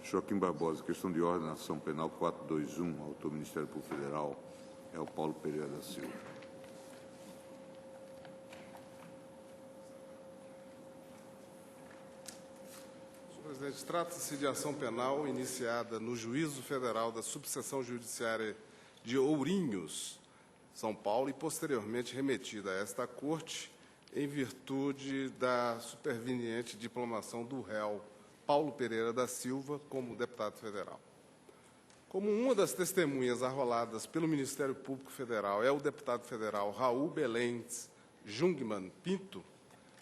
Joaquim Barbosa, questão de ordem, ação penal 421, autor Ministério Público Federal, é o Paulo Pereira da Silva. Senhor presidente, trata-se de ação penal iniciada no Juízo Federal da Subseção Judiciária de Ourinhos, São Paulo, e posteriormente remetida a esta Corte em virtude da superveniente diplomação do réu Paulo Pereira da Silva como deputado federal. Como uma das testemunhas arroladas pelo Ministério Público Federal é o deputado federal Raul Belens Jungmann Pinto,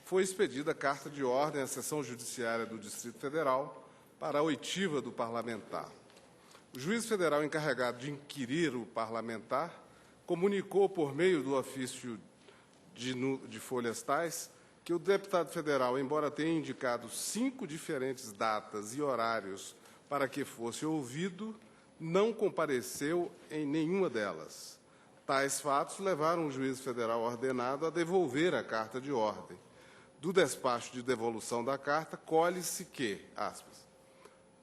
foi expedida carta de ordem à Seção Judiciária do Distrito Federal para a oitiva do parlamentar. O juiz federal encarregado de inquirir o parlamentar comunicou por meio do ofício de folhas tais que o deputado federal, embora tenha indicado 5 diferentes datas e horários para que fosse ouvido, não compareceu em nenhuma delas. Tais fatos levaram o juiz federal ordenado a devolver a carta de ordem. Do despacho de devolução da carta, colhe-se que, aspas,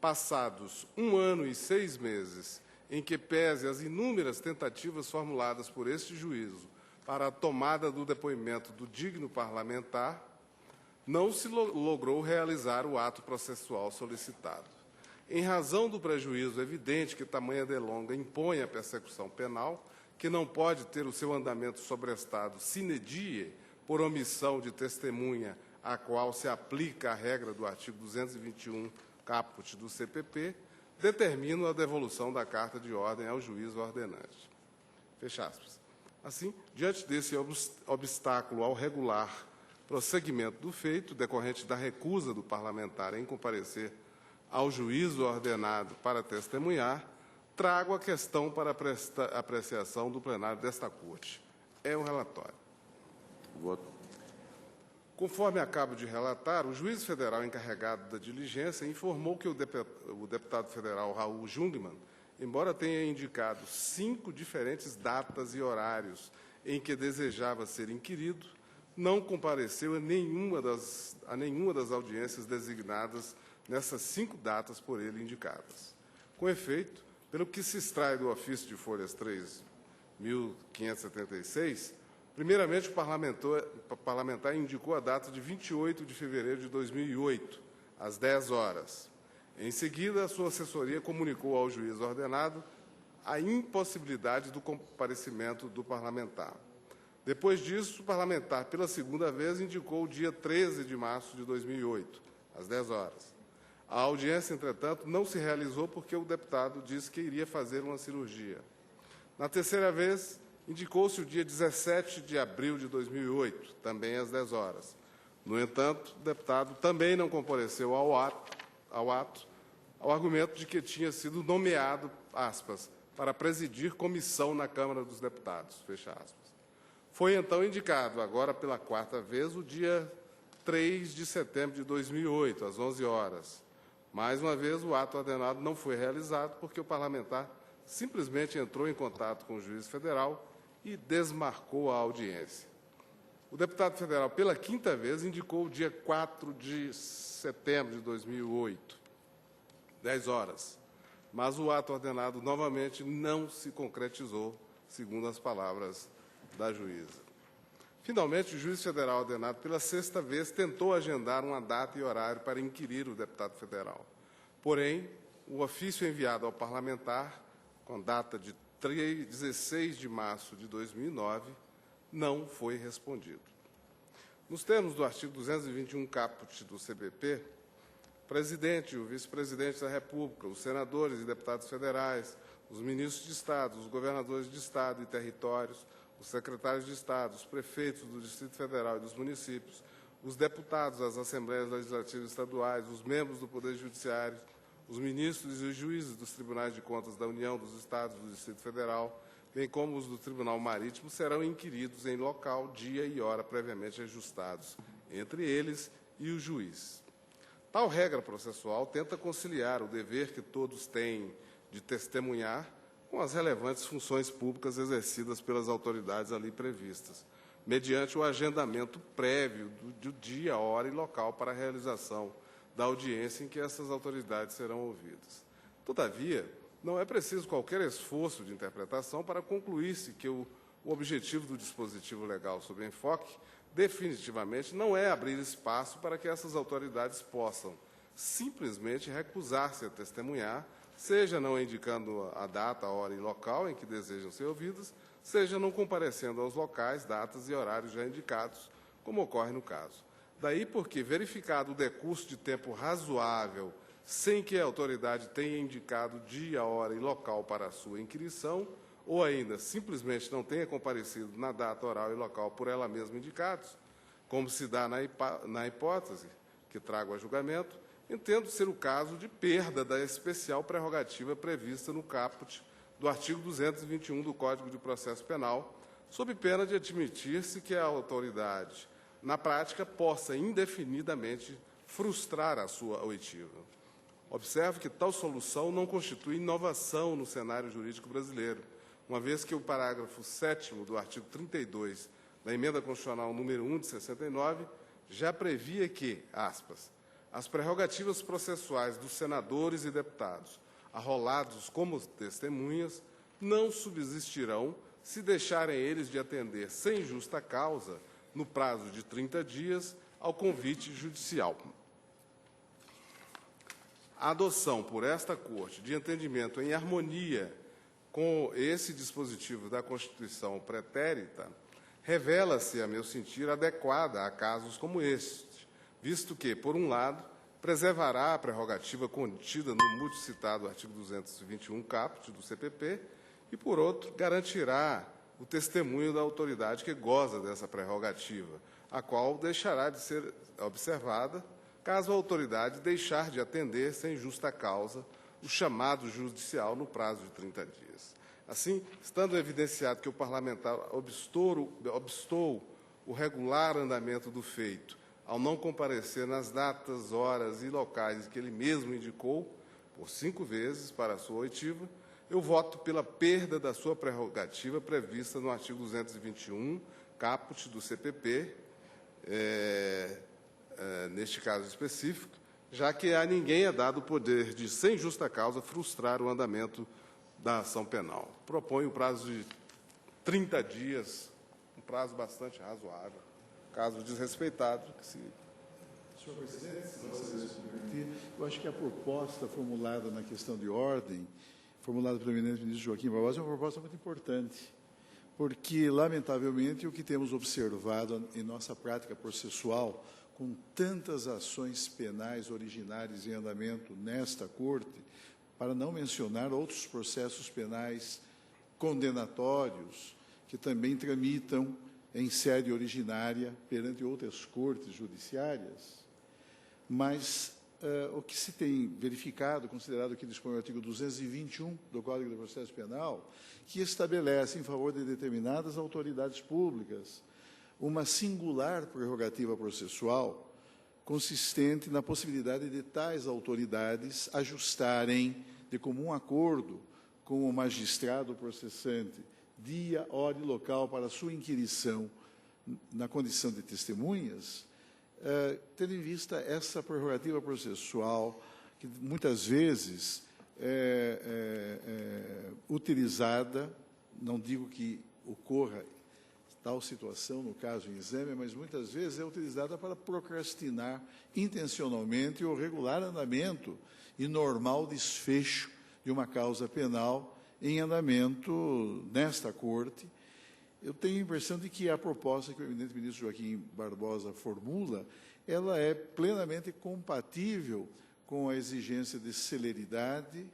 passados 1 ano e 6 meses, em que pese as inúmeras tentativas formuladas por este juízo para a tomada do depoimento do digno parlamentar, não se logrou realizar o ato processual solicitado. Em razão do prejuízo evidente que tamanha delonga impõe à persecução penal, que não pode ter o seu andamento sobrestado sine die por omissão de testemunha, a qual se aplica a regra do artigo 221, caput do CPP, determino a devolução da carta de ordem ao juiz ordenante. Fecha aspas. Assim, diante desse obstáculo ao regular prosseguimento do feito, decorrente da recusa do parlamentar em comparecer ao juízo ordenado para testemunhar, trago a questão para apreciação do plenário desta Corte. É o relatório. Voto. Conforme acabo de relatar, o juiz federal encarregado da diligência informou que o deputado federal Raul Jungmann, embora tenha indicado 5 diferentes datas e horários em que desejava ser inquirido, não compareceu a nenhuma das audiências designadas nessas 5 datas por ele indicadas. Com efeito, pelo que se extrai do ofício de folhas 3.576, primeiramente o parlamentar indicou a data de 28 de fevereiro de 2008, às 10 horas. Em seguida, a sua assessoria comunicou ao juiz ordenado a impossibilidade do comparecimento do parlamentar. Depois disso, o parlamentar, pela segunda vez, indicou o dia 13 de março de 2008, às 10 horas. A audiência, entretanto, não se realizou porque o deputado disse que iria fazer uma cirurgia. Na terceira vez, indicou-se o dia 17 de abril de 2008, também às 10 horas. No entanto, o deputado também não compareceu ao argumento de que tinha sido nomeado, aspas, para presidir comissão na Câmara dos Deputados, fecha aspas. Foi então indicado, agora pela 4ª vez, o dia 3 de setembro de 2008, às 11 horas. Mais uma vez, o ato ordenado não foi realizado porque o parlamentar simplesmente entrou em contato com o juiz federal e desmarcou a audiência. O deputado federal, pela 5ª vez, indicou o dia 4 de setembro de 2008, 10 horas, mas o ato ordenado novamente não se concretizou, segundo as palavras da juíza. Finalmente, o juiz federal ordenado pela 6ª vez tentou agendar uma data e horário para inquirir o deputado federal. Porém, o ofício enviado ao parlamentar, com data de 16 de março de 2009, não foi respondido. Nos termos do artigo 221, caput do CPP, o presidente e o vice-presidente da República, os senadores e deputados federais, os ministros de Estado, os governadores de Estado e territórios, os secretários de Estado, os prefeitos do Distrito Federal e dos municípios, os deputados das Assembleias Legislativas Estaduais, os membros do Poder Judiciário, os ministros e os juízes dos Tribunais de Contas da União, dos Estados e do Distrito Federal, bem como os do Tribunal Marítimo, serão inquiridos em local, dia e hora previamente ajustados entre eles e o juiz. Tal regra processual tenta conciliar o dever que todos têm de testemunhar com as relevantes funções públicas exercidas pelas autoridades ali previstas, mediante o agendamento prévio do dia, hora e local para a realização da audiência em que essas autoridades serão ouvidas. Todavia, não é preciso qualquer esforço de interpretação para concluir-se que o objetivo do dispositivo legal sob enfoque definitivamente não é abrir espaço para que essas autoridades possam simplesmente recusar-se a testemunhar, seja não indicando a data, a hora e local em que desejam ser ouvidas, seja não comparecendo aos locais, datas e horários já indicados, como ocorre no caso. Daí porque, verificado o decurso de tempo razoável, sem que a autoridade tenha indicado dia, hora e local para a sua inquirição, ou ainda simplesmente não tenha comparecido na data, horário e local por ela mesma indicados, como se dá na hipótese que trago a julgamento, entendo ser o caso de perda da especial prerrogativa prevista no caput do artigo 221 do Código de Processo Penal, sob pena de admitir-se que a autoridade, na prática, possa indefinidamente frustrar a sua oitiva. Observe que tal solução não constitui inovação no cenário jurídico brasileiro, uma vez que o parágrafo 7º do artigo 32 da Emenda Constitucional número 1 de 69 já previa que, aspas, as prerrogativas processuais dos senadores e deputados, arrolados como testemunhas, não subsistirão se deixarem eles de atender sem justa causa, no prazo de 30 dias, ao convite judicial. A adoção por esta Corte de entendimento em harmonia com esse dispositivo da Constituição pretérita revela-se, a meu sentir, adequada a casos como este, visto que, por um lado, preservará a prerrogativa contida no multicitado artigo 221 caput do CPP e, por outro, garantirá o testemunho da autoridade que goza dessa prerrogativa, a qual deixará de ser observada caso a autoridade deixar de atender sem justa causa o chamado judicial no prazo de 30 dias. Assim, estando evidenciado que o parlamentar obstou o regular andamento do feito ao não comparecer nas datas, horas e locais que ele mesmo indicou, por 5 vezes para a sua oitiva, eu voto pela perda da sua prerrogativa prevista no artigo 221, caput do CPP, neste caso específico, já que a ninguém é dado o poder de, sem justa causa, frustrar o andamento da ação penal. Proponho o prazo de 30 dias, um prazo bastante razoável. Caso desrespeitado, que se... Senhor Presidente, se você me permitir, eu acho que a proposta formulada na questão de ordem, formulada pelo eminente ministro Joaquim Barbosa, é uma proposta muito importante, porque, lamentavelmente, o que temos observado em nossa prática processual, com tantas ações penais originárias em andamento nesta Corte, para não mencionar outros processos penais condenatórios, que também tramitam em sede originária perante outras cortes judiciárias, mas o que se tem verificado, considerado que dispõe o artigo 221 do Código de Processo Penal, que estabelece em favor de determinadas autoridades públicas uma singular prerrogativa processual consistente na possibilidade de tais autoridades ajustarem de comum acordo com o magistrado processante dia, hora e local para sua inquirição na condição de testemunhas, tendo em vista essa prerrogativa processual que muitas vezes é utilizada, não digo que ocorra tal situação no caso em exame, mas muitas vezes é utilizada para procrastinar intencionalmente o regular andamento e normal desfecho de uma causa penal em andamento nesta Corte. Eu tenho a impressão de que a proposta que o eminente ministro Joaquim Barbosa formula, ela é plenamente compatível com a exigência de celeridade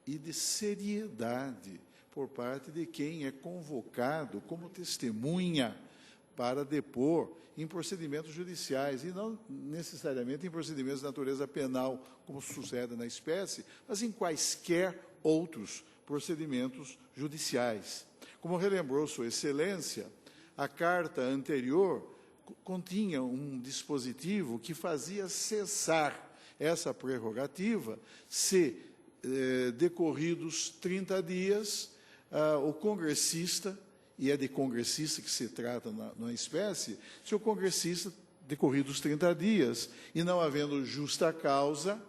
e de seriedade por parte de quem é convocado como testemunha para depor em procedimentos judiciais, e não necessariamente em procedimentos de natureza penal, como sucede na espécie, mas em quaisquer outros procedimentos judiciais. Como relembrou Sua Excelência, a carta anterior continha um dispositivo que fazia cessar essa prerrogativa se, decorridos 30 dias, o congressista, e é de congressista que se trata na espécie, se o congressista decorridos 30 dias, e não havendo justa causa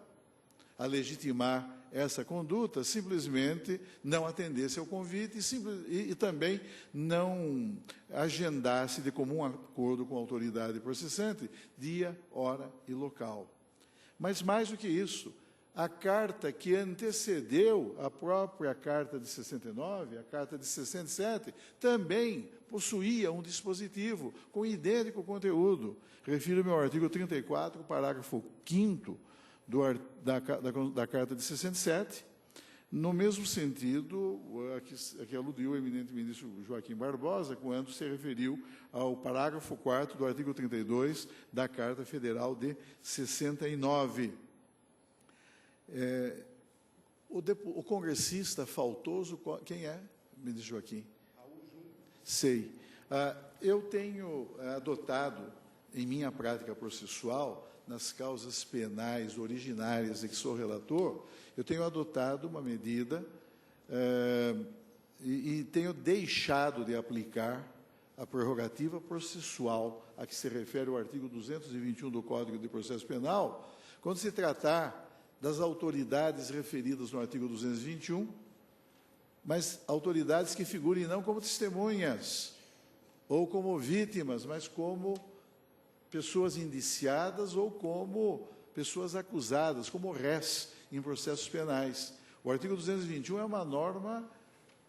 a legitimar essa conduta, simplesmente não atendesse ao convite e também não agendasse de comum acordo com a autoridade processante dia, hora e local. Mas mais do que isso, a carta que antecedeu a própria carta de 69, a carta de 67, também possuía um dispositivo com idêntico conteúdo. Refiro-me ao artigo 34, parágrafo 5º da carta de 67, no mesmo sentido a que aludiu o eminente ministro Joaquim Barbosa, quando se referiu ao parágrafo 4º do artigo 32 da Carta Federal de 69. O congressista faltoso, quem é, ministro Joaquim? Sei. Eu tenho adotado, em minha prática processual, nas causas penais originárias de que sou relator, eu tenho adotado uma medida e tenho deixado de aplicar a prerrogativa processual a que se refere o artigo 221 do Código de Processo Penal, quando se tratar das autoridades referidas no artigo 221, mas autoridades que figurem não como testemunhas ou como vítimas, mas como pessoas indiciadas ou como pessoas acusadas, como réis em processos penais. O artigo 221 é uma norma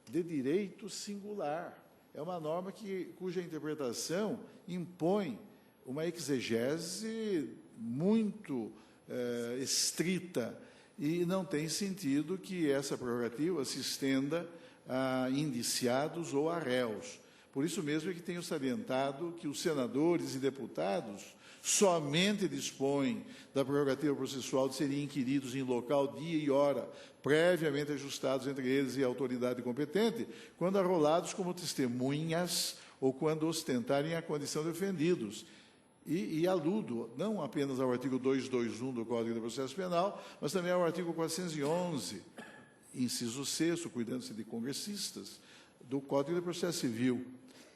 de direito singular, é uma norma cuja interpretação impõe uma exegese muito estrita, e não tem sentido que essa prerrogativa se estenda a indiciados ou a réus. Por isso mesmo é que tenho salientado que os senadores e deputados somente dispõem da prerrogativa processual de serem inquiridos em local, dia e hora, previamente ajustados entre eles e a autoridade competente, quando arrolados como testemunhas ou quando ostentarem a condição de ofendidos. E aludo não apenas ao artigo 221 do Código de Processo Penal, mas também ao artigo 411, inciso 6º, cuidando-se de congressistas, do Código de Processo Civil,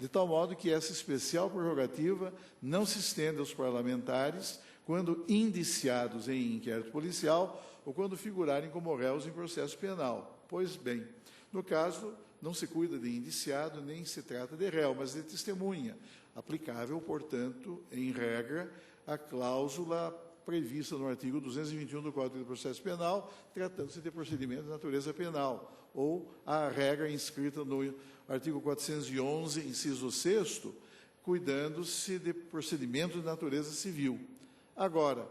de tal modo que essa especial prerrogativa não se estende aos parlamentares quando indiciados em inquérito policial ou quando figurarem como réus em processo penal. Pois bem, no caso, não se cuida de indiciado, nem se trata de réu, mas de testemunha, aplicável, portanto, em regra, a cláusula prevista no artigo 221 do Código de Processo Penal, tratando-se de procedimento de natureza penal, ou a regra inscrita no artigo 411, inciso 6º, cuidando-se de procedimento de natureza civil. Agora,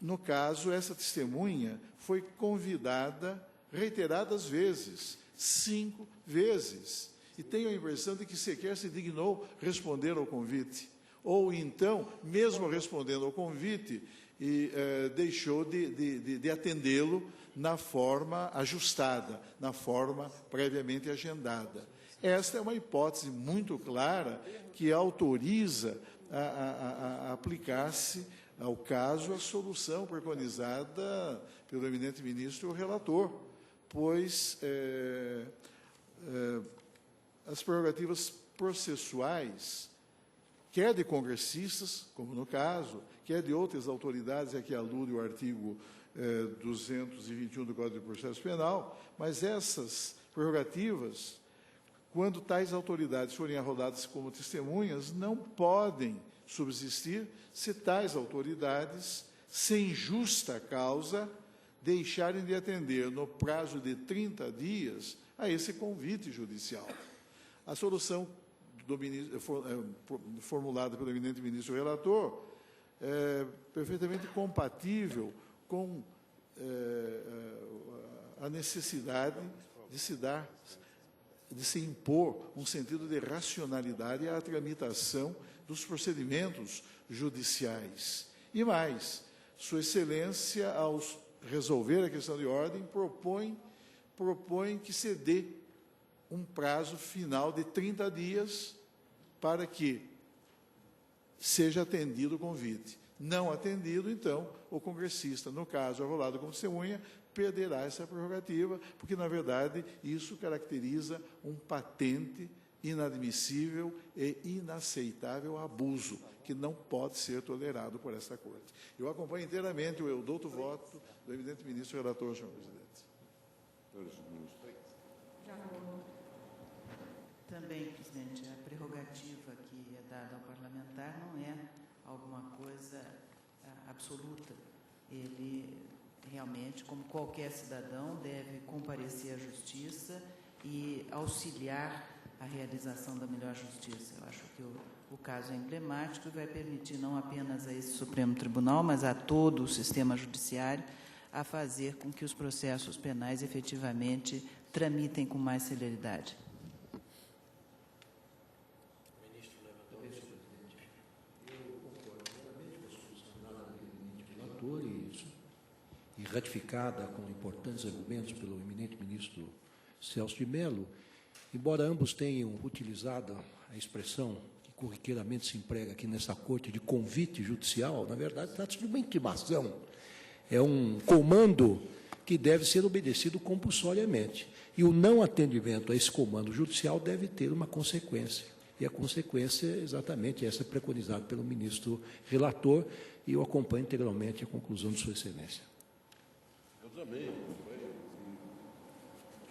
no caso, essa testemunha foi convidada reiteradas vezes, 5 vezes, e tenho a impressão de que sequer se dignou responder ao convite. Ou então, mesmo respondendo ao convite, deixou de atendê-lo na forma ajustada, na forma previamente agendada. Esta é uma hipótese muito clara que autoriza a aplicar-se ao caso a solução preconizada pelo eminente ministro relator, pois as prerrogativas processuais, quer de congressistas, como no caso, quer de outras autoridades a que alude o artigo 221 do Código de Processo Penal, mas essas prerrogativas, quando tais autoridades forem arroladas como testemunhas, não podem subsistir se tais autoridades, sem justa causa, deixarem de atender no prazo de 30 dias a esse convite judicial. A solução formulada pelo eminente ministro relator é perfeitamente compatível com a necessidade de se impor um sentido de racionalidade à tramitação dos procedimentos judiciais. E mais, Sua Excelência, ao resolver a questão de ordem, propõe que se dê um prazo final de 30 dias para que seja atendido o convite. Não atendido, então, o congressista, no caso arrolado como testemunha, perderá essa prerrogativa, porque, na verdade, isso caracteriza um patente inadmissível e inaceitável abuso, que não pode ser tolerado por esta Corte. Eu acompanho inteiramente o douto voto do eminente ministro relator, senhor presidente. Também, presidente, a prerrogativa que é dada ao parlamentar não é alguma coisa absoluta. Ele realmente, como qualquer cidadão, deve comparecer à justiça e auxiliar a realização da melhor justiça. Eu acho que o caso é emblemático e vai permitir não apenas a esse Supremo Tribunal, mas a todo o sistema judiciário a fazer com que os processos penais efetivamente tramitem com mais celeridade. E ratificada com importantes argumentos pelo eminente ministro Celso de Mello, embora ambos tenham utilizado a expressão que corriqueiramente se emprega aqui nessa corte de convite judicial, na verdade, trata-se de uma intimação. É um comando que deve ser obedecido compulsoriamente. E o não atendimento a esse comando judicial deve ter uma consequência. E a consequência é exatamente essa preconizada pelo ministro relator, e eu acompanho integralmente a conclusão de Sua Excelência. Eu também.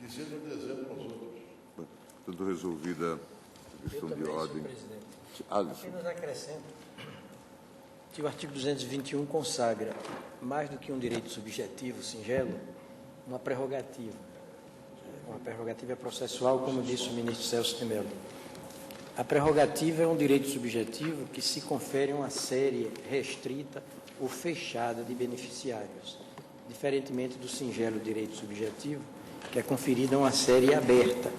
Que seja um exemplo aos outros. Tudo resolvida a questão de ordem. Presidente. Alisson. Apenas acrescento que o artigo 221 consagra, mais do que um direito subjetivo, singelo, uma prerrogativa. Uma prerrogativa processual, como disse o ministro Celso de Mello. A prerrogativa é um direito subjetivo que se confere a uma série restrita ou fechada de beneficiários, diferentemente do singelo direito subjetivo, que é conferido a uma série aberta,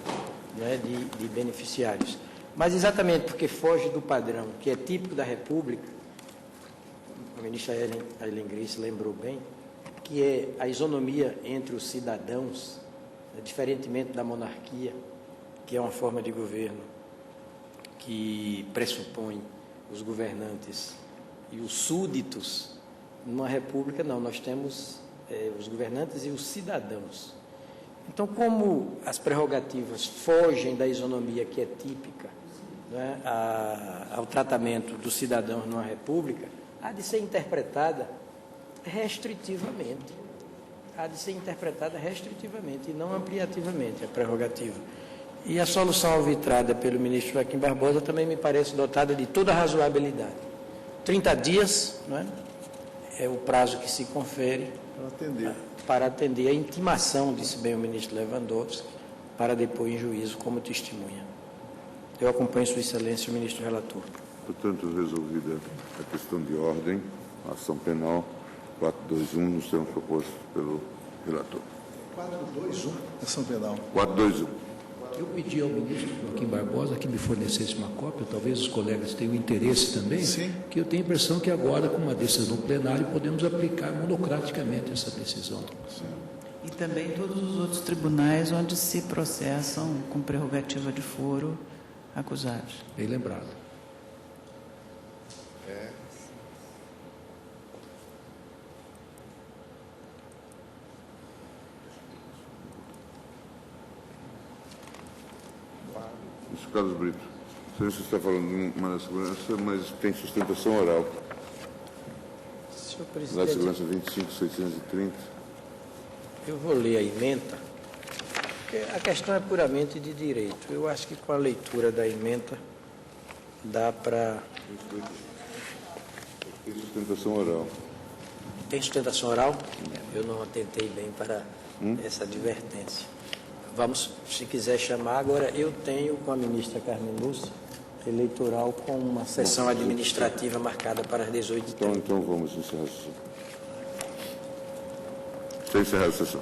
né, de beneficiários. Mas exatamente porque foge do padrão que é típico da República, a ministra Helen Grace lembrou bem, que é a isonomia entre os cidadãos, né, diferentemente da monarquia, que é uma forma de governo que pressupõe os governantes e os súditos. Numa república, não, nós temos os governantes e os cidadãos. Então, como as prerrogativas fogem da isonomia que é típica, né, ao tratamento dos cidadãos numa república, há de ser interpretada restritivamente. Há de ser interpretada restritivamente e não ampliativamente a prerrogativa. E a solução arbitrada pelo ministro Joaquim Barbosa também me parece dotada de toda razoabilidade. 30 dias, não é o prazo que se confere para atender a intimação, disse bem o ministro Lewandowski, para depor em juízo como testemunha. Eu acompanho Sua Excelência, o ministro relator. Portanto, resolvida a questão de ordem, a ação penal 421, nos termos propostos pelo relator. 421, ação penal. 421. Eu pedi ao ministro Joaquim Barbosa que me fornecesse uma cópia, talvez os colegas tenham interesse também, sim, que eu tenho a impressão que agora, com uma decisão plenária, podemos aplicar monocraticamente essa decisão. Sim. E também todos os outros tribunais onde se processam com prerrogativa de foro acusados. Bem lembrado. Carlos Brito, você está falando de uma segurança, mas tem sustentação oral. Senhor Na presidente, segurança 25.630. eu vou ler a ementa, porque a questão é puramente de direito. Eu acho que com a leitura da ementa dá para... Tem sustentação oral. Tem sustentação oral? Eu não atentei bem para essa advertência. Vamos, se quiser chamar. Agora, eu tenho com a ministra Carmen Lúcia eleitoral com uma sessão administrativa marcada para as 18h30. Então vamos encerrar a sessão. Está encerrada a sessão.